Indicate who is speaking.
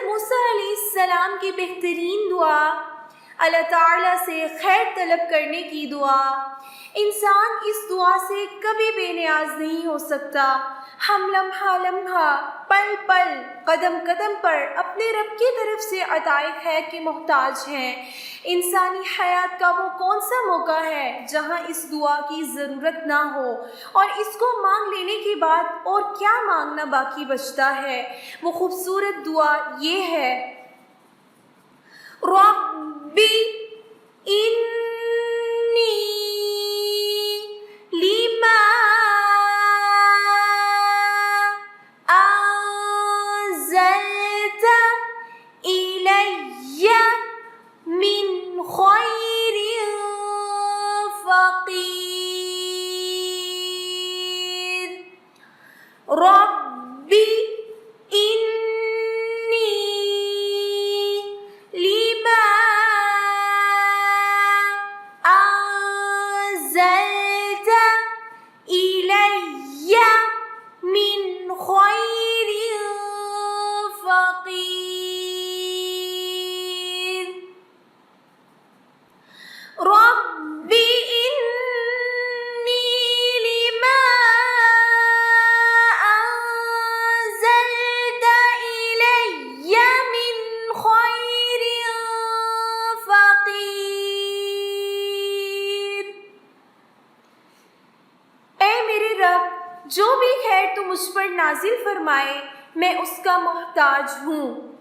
Speaker 1: حضرت موسیٰ علیہ السلام کی بہترین دعا، اللہ تعالیٰ سے خیر طلب کرنے کی دعا۔ انسان اس دعا سے کبھی بے نیاز نہیں ہو سکتا۔ ہم لمحہ لمحہ، پل پل، قدم قدم پر اپنے رب کی طرف سے عطائے خیر کے محتاج ہیں۔ انسانی حیات کا وہ کون سا موقع ہے جہاں اس دعا کی ضرورت نہ ہو، اور اس کو مانگ لینے کے بعد اور کیا مانگنا باقی بچتا ہے؟ وہ خوبصورت دعا یہ ہے، ربی انی لما انزلت الی من خیر فقیر، ربی جو بھی خیر تو مجھ پر نازل فرمائے، میں اس کا محتاج ہوں۔